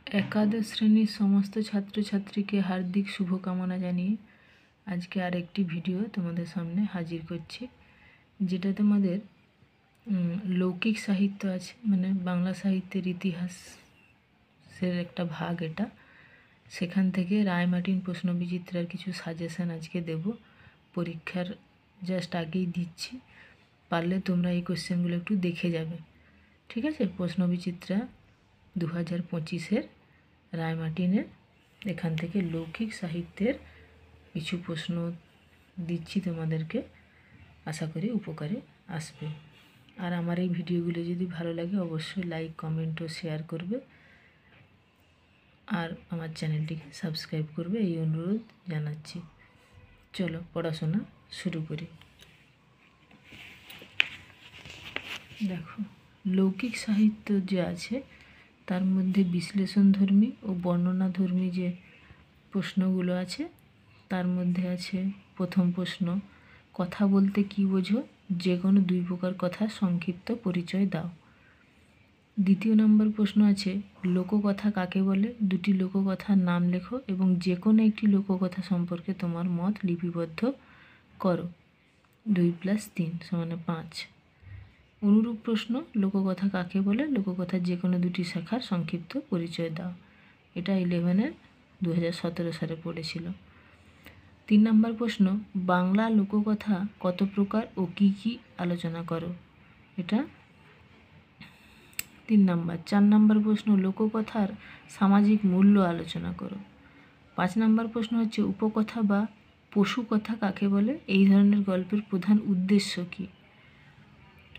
एकादश श्रेणीर समस्त छात्र छात्री के हार्दिक शुभकामना जानिए आज के आरेकटी भिडियो तुम्हारे सामने हाजिर करछि जेटा तुम्हारे लौकिक साहित्य आछे माने बांगला साहित्येर इतिहासेर एकटा भाग एटा सेखान थेके रायमार्टिन प्रश्नबिचित्रार किछु साजेशन आज के देव परीक्षार जस्ट आगेई दिच्छी पारले तोमरा एई कोश्चेनगुलो एकटु देखे जाबे ठीक आछे। प्रश्नबिचित्रा 2025 रायमार्टिनेर एखान थेके लौकिक साहित्येर किछु प्रश्न दिच्छी तोमादेरके आशा करी उपकारे आसबे। और आमार एई भिडियोगुलो जोदि भालो लागे अवश्यई लाइक कमेंट और शेयर करबे और आमार चैनलटिके सबस्क्राइब करबे एई अनुरोध जानाच्छि। चलो पढ़ाशोना शुरू करी। देखो लौकिक साहित्य जे आछे तार मध्य विश्लेषणधर्मी और बर्णनाधर्मी जे प्रश्नगुलो आछे तार मध्य आछे प्रथम प्रश्न कथा बोलते कि बोझो जे कोनो दुई प्रकार कथा संक्षिप्त परिचय दाओ। द्वितीय नम्बर प्रश्न आछे लोककथा काके बोले दुटी लोककथार नाम लेखो एवं जे कोनो एकटी लोककथा सम्पर्के तोमार मत लिपिबद्ध करो 2+3 = 5। अनुरूप प्रश्न लोककथा काके बोले लोककथार जे कोनो दुटी शाखार संक्षिप्त परिचय दाओ। एटा 11 2017 साले पड़ेछिलो। 3 नम्बर प्रश्न बांगला लोककथा कत प्रकार और की आलोचना करो एटा 3 नम्बर। 4 नम्बर प्रश्न लोककथार सामाजिक मूल्य आलोचना करो। 5 नम्बर प्रश्न हच्छे उपकथा बा पशुकथा काके बोले एई धरनेर गल्पेर प्रधान उद्देश्य की।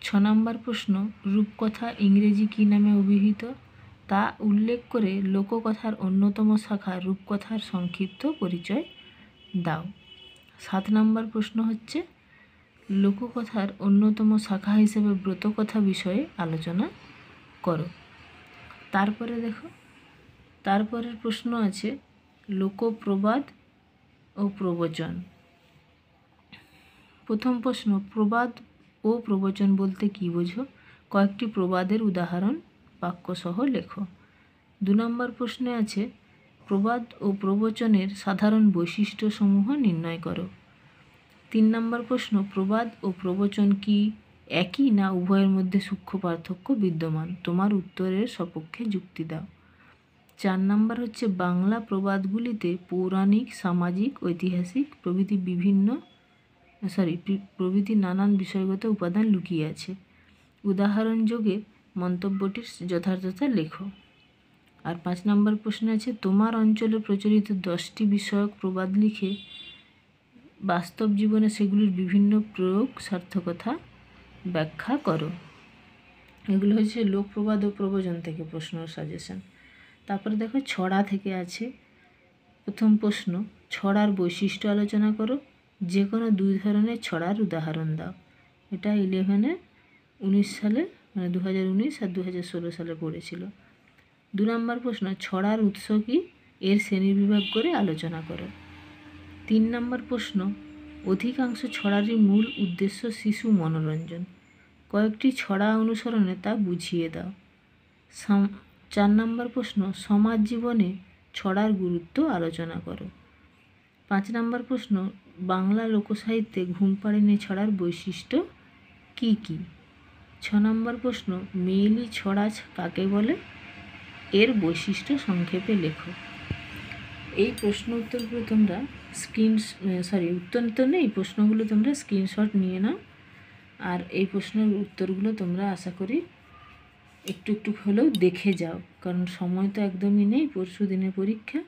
6 नम्बर प्रश्न रूपकथा इंग्रेजी की नामे अभिहित ता उल्लेख करे लोककथार अन्यतम शाखा रूपकथार संक्षिप्त परिचय दाओ। 7 नम्बर प्रश्न हच्छे लोककथार अन्यतम शाखा हिसेबे ब्रतकथा विषये आलोचना करो। तारपरे देखो तारपरेर प्रश्न आछे लोकप्रबाद और प्रवचन। प्रथम प्रश्न प्रबाद ओ प्रवचन बोलते कि बोझो कयेकटी प्रबादेर उदाहरण बाक्यसह लेखो। 2 नम्बर प्रश्ने आछे प्रबाद और प्रवचनेर साधारण वैशिष्ट्य समूह निर्णय करो। 3 नम्बर प्रश्न प्रबाद और प्रवचन की एकई ना उभयेर मध्य सूक्ष्म पार्थक्य विद्यमान तोमार उत्तरेर सपक्षे जुक्ति दाओ। 4 नम्बर हच्छे बांगला प्रबादगुलिते पौराणिक सामाजिक ऐतिहासिक प्रभृति नानान विषयगत उपादान लुकिये आछे उदाहरण जोगे मंतब्यटिर यथार्थता लेखो। और 5 नम्बर प्रश्न आछे तोमार अंचले प्रचलित 10टी विषयक प्रबाद लिखे बास्तव जीवने सेगुलिर विभिन्न प्रयोग सार्थकता व्याख्या करो। एगुलो हच्छे लोकप्रबाद और प्रवचन थेके प्रश्न साजेशन। तारपर देखो छड़ा थेके आछे प्रथम प्रश्न छड़ार वैशिष्ट्य आलोचना करो जे कोनो दुई धरनेर छड़ार उदाहरण दाओ। एटा 19 साले মানে 2019 और 2016 साले पड़ेछिलो। 2 नम्बर प्रश्न छड़ार उत्स की एर श्रेणीविभाग करे आलोचना करो। 3 नम्बर प्रश्न अधिकांश छड़ारই मूल उद्देश्य शिशु मनोरंजन कयेकटी छड़ा अनुसरणे ता बुझिए दाओ। 4 नम्बर प्रश्न समाज जीवने छड़ार गुरुत्व आलोचना करो। 5 नम्बर प्रश्न बांगला लोकसाहित्ये घुम पाड़ेनी छड़ार वैशिष्ट्य की की। 6 नम्बर प्रश्न मेयली छड़ा काके बोले एर वैशिष्ट्य संक्षेपे लेखो। এই প্রশ্ন উত্তরগুলো তোমরা উত্তর নেই প্রশ্নগুলো তোমরা স্ক্রিনশট নিয়ে নাও আর এই প্রশ্নের উত্তরগুলো তোমরা আশা করি একটু একটু হলেও দেখে যাও কারণ সময় তো একদমই নেই পরশু দিনের পরীক্ষা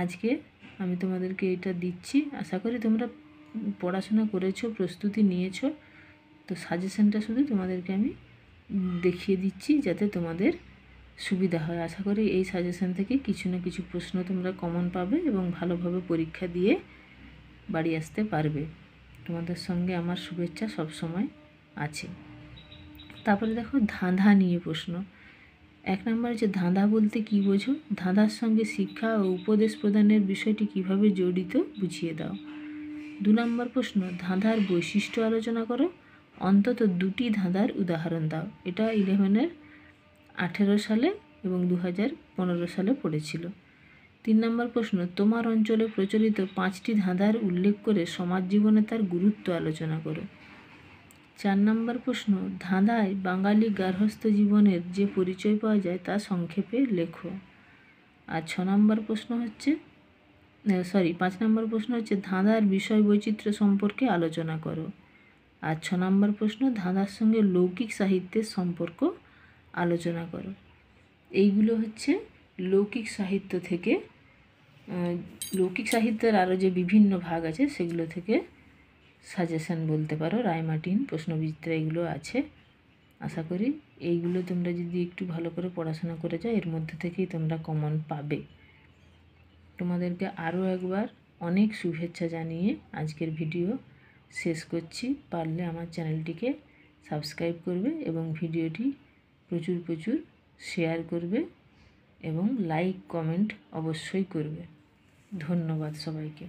আজকে আমি তোমাদেরকে এটা দিচ্ছি আশা করি তোমরা পড়াশোনা করেছো প্রস্তুতি নিয়েছো তো সাজেশনটা শুধু তোমাদেরকে আমি দেখিয়ে দিচ্ছি যাতে তোমাদের সুবিধা হয়। আশা করি এই সাজেশন থেকে কিছু না কিছু প্রশ্ন তোমরা কমন পাবে এবং ভালোভাবে পরীক্ষা দিয়ে বাড়ি আসতে পারবে। তোমাদের সঙ্গে আমার শুভেচ্ছা সব সময় আছে। তারপরে দেখো ধাঁধা নিয়ে প্রশ্ন। 1 নম্বর হচ্ছে ধাঁধা বলতে কি বোঝো ধাঁধার সঙ্গে শিক্ষা ও উপদেশ প্রদানের বিষয়টি কিভাবে জড়িত বুঝিয়ে দাও। 2 নম্বর প্রশ্ন ধাঁধার বৈশিষ্ট্য আলোচনা করো অন্তত 2টি ধাঁধার উদাহরণ দাও। এটা 18 সালে এবং 2015 সালে পড়েছিল। 3 নম্বর প্রশ্ন, তোমার অঞ্চলে প্রচলিত 5টি ধাঁধার উল্লেখ করে সমাজ জীবনে তার গুরুত্ব আলোচনা করো। 4 নম্বর প্রশ্ন, ধাঁধায় বাঙালি গার্হস্থ্য জীবনের যে পরিচয় পাওয়া যায় তা সংক্ষেপে লেখো। আর 5 নম্বর প্রশ্ন হচ্ছে ধাঁধার বিষয় বৈচিত্র্য সম্পর্কে আলোচনা করো। আর 6 নম্বর প্রশ্ন, ধাঁধার সঙ্গে লৌকিক সাহিত্যের সম্পর্ক আলোচনা করো। এইগুলো হচ্ছে লৌকিক সাহিত্য থেকে, লৌকিক সাহিত্যের আরও যে বিভিন্ন ভাগ আছে সেগুলো থেকে সাজেশন বলতে পারো, রায়মার্টিন প্রশ্নবিচিত্রা এগুলো আছে। আশা করি এইগুলো তোমরা যদি একটু ভালো করে পড়াশোনা করে যাও এর মধ্যে থেকেই তোমরা কমন পাবে। তোমাদেরকে আরও একবার অনেক শুভেচ্ছা জানিয়ে আজকের ভিডিও শেষ করছি। পারলে আমার চ্যানেলটিকে সাবস্ক্রাইব করবে এবং ভিডিওটি প্রচুর শেয়ার করবে এবং লাইক কমেন্ট অবশ্যই করবে। ধন্যবাদ সবাইকে।